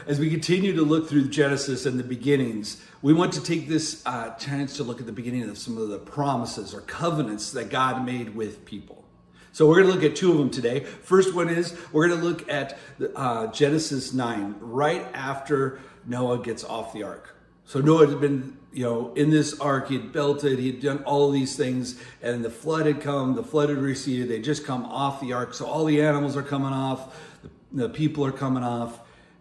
as we continue to look through Genesis and the beginnings, we want to take this chance to look at the beginning of some of the promises or covenants that God made with people. So we're going to look at two of them today. First one is we're going to look at Genesis 9, right after Noah gets off the ark. So Noah had been, in this ark, he had built it, he had done all these things, and the flood had come, the flood had receded, they'd just come off the ark. So all the animals are coming off, the people are coming off,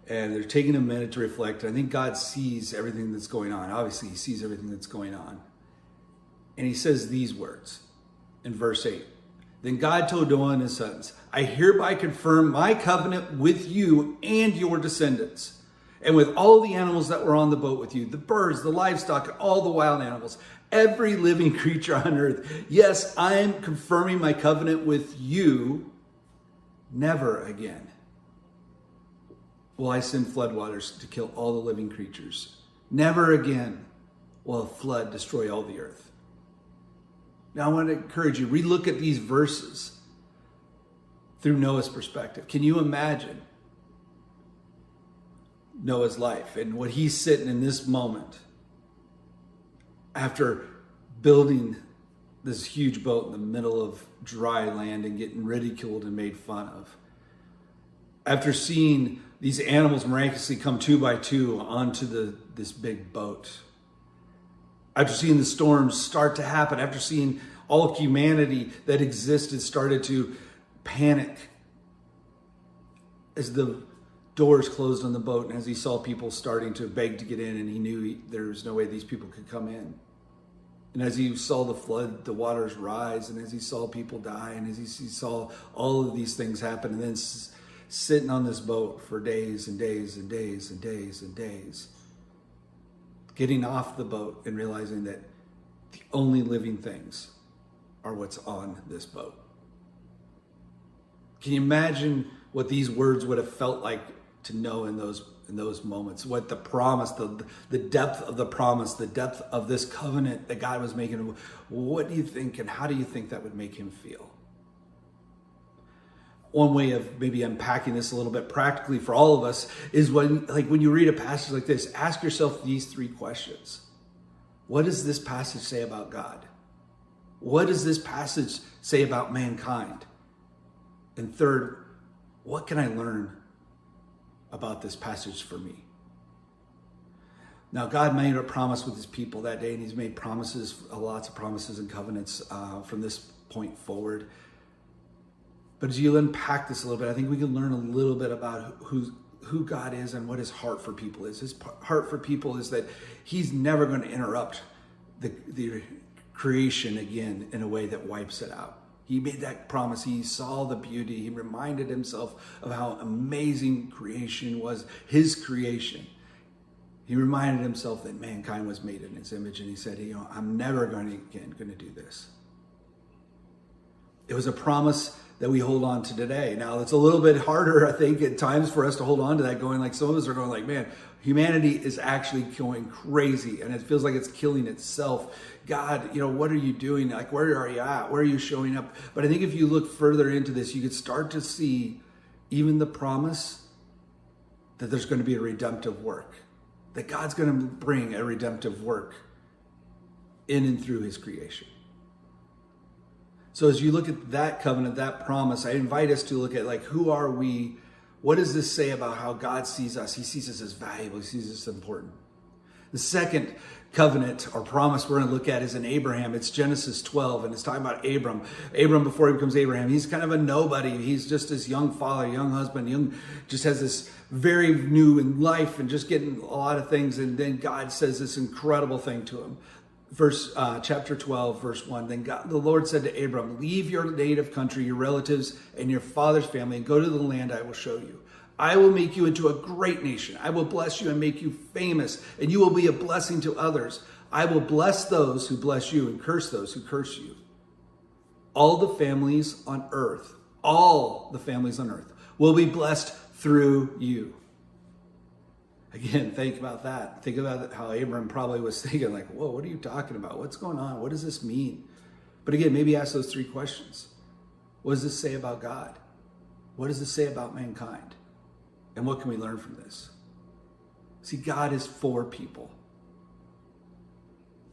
and they're taking a minute to reflect. I think God sees everything that's going on. Obviously, he sees everything that's going on. And he says these words in verse 8. Then God told Noah and his sons, I hereby confirm my covenant with you and your descendants, and with all the animals that were on the boat with you, the birds, the livestock, and all the wild animals, every living creature on earth. Yes, I am confirming my covenant with you. Never again will I send floodwaters to kill all the living creatures. Never again will a flood destroy all the earth. Now I want to encourage you, relook at these verses through Noah's perspective. Can you imagine Noah's life and what he's sitting in this moment after building this huge boat in the middle of dry land and getting ridiculed and made fun of? After seeing these animals miraculously come 2 by 2 onto this big boat. After seeing the storms start to happen, after seeing all of humanity that existed started to panic as the doors closed on the boat and as he saw people starting to beg to get in, and he knew there was no way these people could come in. And as he saw the flood, the waters rise, and as he saw people die, and as he saw all of these things happen, and then sitting on this boat for days and days and days and days and days, getting off the boat and realizing that the only living things are what's on this boat. Can you imagine what these words would have felt like to know in those moments? What the promise, the depth of the promise, the depth of this covenant that God was making. What do you think, and how do you think that would make him feel? One way of maybe unpacking this a little bit practically for all of us is when you read a passage like this, ask yourself these 3 questions. What does this passage say about God? What does this passage say about mankind? And third, what can I learn about this passage for me? Now, God made a promise with his people that day, and he's made promises, lots of promises and covenants from this point forward. But as you unpack this a little bit, I think we can learn a little bit about who God is and what his heart for people is. His heart for people is that he's never going to interrupt the creation again in a way that wipes it out. He made that promise. He saw the beauty. He reminded himself of how amazing creation was, his creation. He reminded himself that mankind was made in his image, and he said, I'm never going to do this. It was a promise that we hold on to today. Now, it's a little bit harder, I think, at times for us to hold on to that, going like, some of us are going like, man, humanity is actually going crazy, and it feels like it's killing itself. God, what are you doing? Like, where are you at? Where are you showing up? But I think if you look further into this, you could start to see even the promise that there's going to be a redemptive work, that God's going to bring a redemptive work in and through his creation. So as you look at that covenant, that promise, I invite us to look at who are we? What does this say about how God sees us? He sees us as valuable. He sees us as important. The second covenant or promise we're going to look at is in Abraham. It's Genesis 12, and it's talking about Abram. Abram, before he becomes Abraham, he's kind of a nobody. He's just this young father, young husband, just has this very new in life and just getting a lot of things. And then God says this incredible thing to him. Chapter 12, verse 1. Then the Lord said to Abram, leave your native country, your relatives, and your father's family, and go to the land I will show you. I will make you into a great nation. I will bless you and make you famous, and you will be a blessing to others. I will bless those who bless you and curse those who curse you. All the families on earth will be blessed through you. Again, think about that. Think about how Abram probably was thinking whoa, what are you talking about? What's going on? What does this mean? But again, maybe ask those 3 questions. What does this say about God? What does this say about mankind? And what can we learn from this? See, God is for people.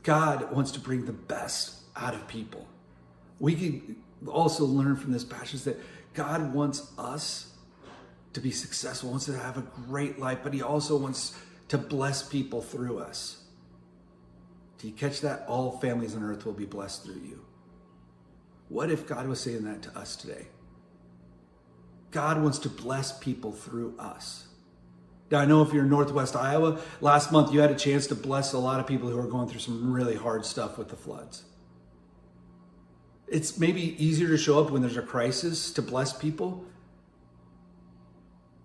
God wants to bring the best out of people. We can also learn from this passage that God wants us to be successful, wants to have a great life, but he also wants to bless people through us. Do you catch that? All families on earth will be blessed through you. What if God was saying that to us today? God wants to bless people through us. Now, I know if you're in Northwest Iowa, last month you had a chance to bless a lot of people who are going through some really hard stuff with the floods. It's maybe easier to show up when there's a crisis to bless people.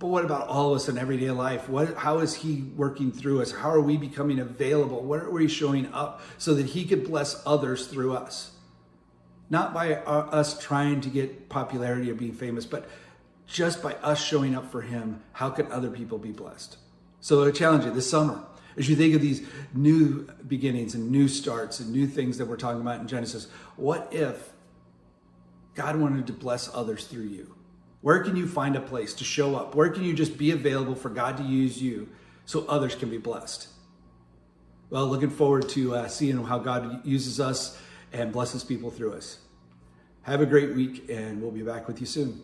But what about all of us in everyday life? How is he working through us? How are we becoming available? Where are we showing up so that he could bless others through us? Not by us trying to get popularity or being famous, but just by us showing up for him, how can other people be blessed? So I challenge you this summer, as you think of these new beginnings and new starts and new things that we're talking about in Genesis, what if God wanted to bless others through you? Where can you find a place to show up? Where can you just be available for God to use you so others can be blessed? Well, looking forward to seeing how God uses us and blesses people through us. Have a great week, and we'll be back with you soon.